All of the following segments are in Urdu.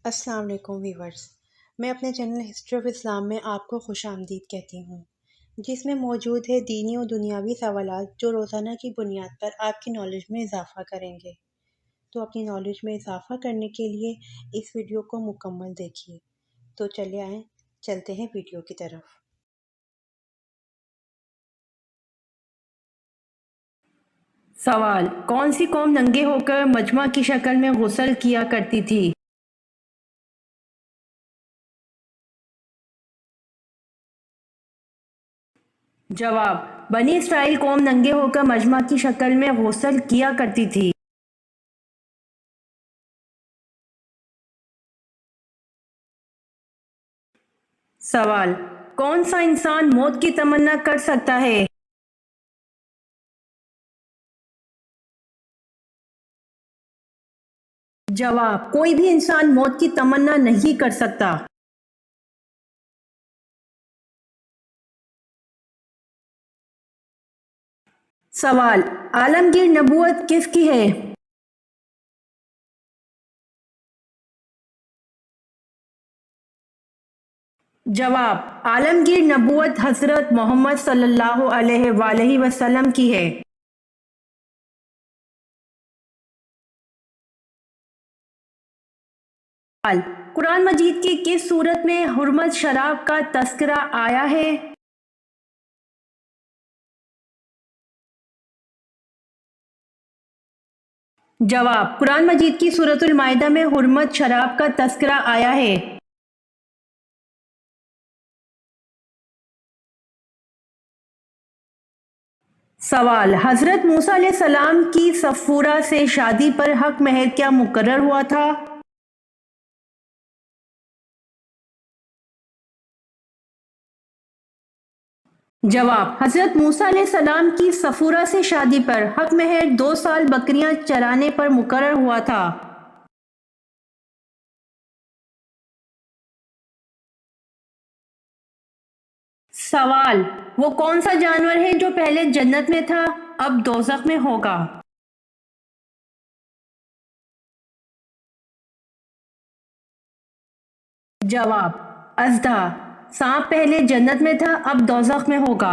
السلام علیکم ویورز، میں اپنے چینل ہسٹری آف اسلام میں آپ کو خوش آمدید کہتی ہوں، جس میں موجود ہے دینی و دنیاوی سوالات جو روزانہ کی بنیاد پر آپ کی نالج میں اضافہ کریں گے۔ تو اپنی نالج میں اضافہ کرنے کے لیے اس ویڈیو کو مکمل دیکھیے۔ تو چلے آئیں، چلتے ہیں ویڈیو کی طرف۔ سوال: کون سی قوم ننگے ہو کر مجمع کی شکل میں غسل کیا کرتی تھی؟ جواب: بنی اسرائیل قوم ننگے ہو کر مجمع کی شکل میں غسل کیا کرتی تھی۔ سوال: کون سا انسان موت کی تمنا کر سکتا ہے؟ جواب: کوئی بھی انسان موت کی تمنا نہیں کر سکتا۔ سوال: عالمگیر نبوت کس کی ہے؟ جواب: عالمگیر نبوت حضرت محمد صلی اللہ علیہ وآلہ وسلم کی ہے۔ سوال: قرآن مجید کی کس سورت میں حرمت شراب کا تذکرہ آیا ہے؟ جواب: قرآن مجید کی سورۃ المائدہ میں حرمت شراب کا تذکرہ آیا ہے۔ سوال: حضرت موسیٰ علیہ السلام کی صفورہ سے شادی پر حق مہر کیا مقرر ہوا تھا؟ جواب: حضرت موسیٰ علیہ السلام کی صفورہ سے شادی پر حق مہر 2 سال بکریاں چرانے پر مقرر ہوا تھا۔ سوال: وہ کون سا جانور ہے جو پہلے جنت میں تھا اب دوزخ میں ہوگا؟ جواب: اژدہا۔ سانپ پہلے جنت میں تھا اب دوزخ میں ہوگا۔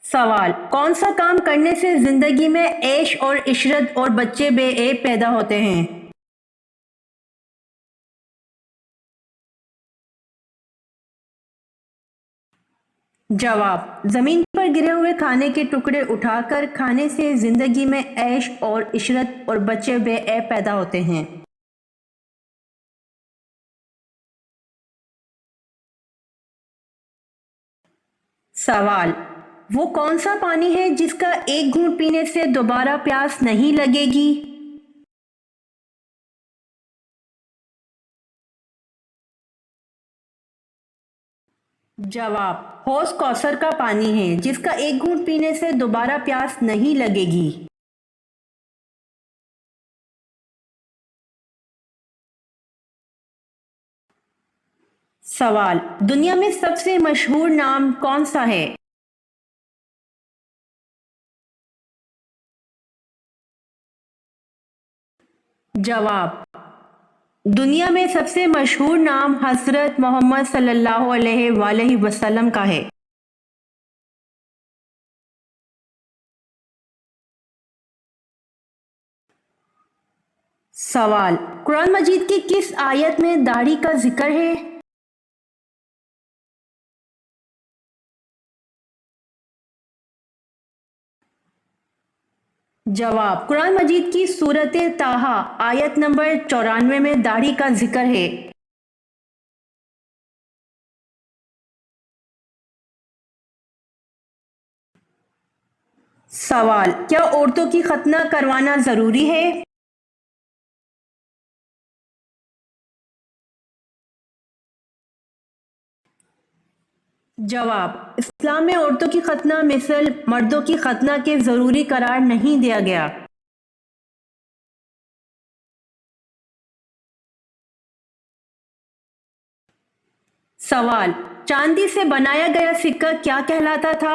سوال: کون سا کام کرنے سے زندگی میں عیش اور عشرت اور بچے بے عیب پیدا ہوتے ہیں؟ جواب: زمین پر گرے ہوئے کھانے کے ٹکڑے اٹھا کر کھانے سے زندگی میں عیش اور عشرت اور بچے بے عیب پیدا ہوتے ہیں۔ سوال: وہ کون سا پانی ہے جس کا ایک گھونٹ پینے سے دوبارہ پیاس نہیں لگے گی؟ جواب: حوض کوثر کا پانی ہے جس کا ایک گھونٹ پینے سے دوبارہ پیاس نہیں لگے گی۔ سوال: دنیا میں سب سے مشہور نام کون سا ہے؟ جواب: دنیا میں سب سے مشہور نام حضرت محمد صلی اللہ علیہ وآلہ وسلم کا ہے۔ سوال: قرآن مجید کی کس آیت میں داڑھی کا ذکر ہے؟ جواب: قرآن مجید کی سورۃ طٰہٰ آیت نمبر 94 میں داڑھی کا ذکر ہے۔ سوال: کیا عورتوں کی ختنہ کروانا ضروری ہے؟ جواب: اسلام میں عورتوں کی ختنہ مثل مردوں کی ختنہ کے ضروری قرار نہیں دیا گیا۔ سوال: چاندی سے بنایا گیا سکہ کیا کہلاتا تھا؟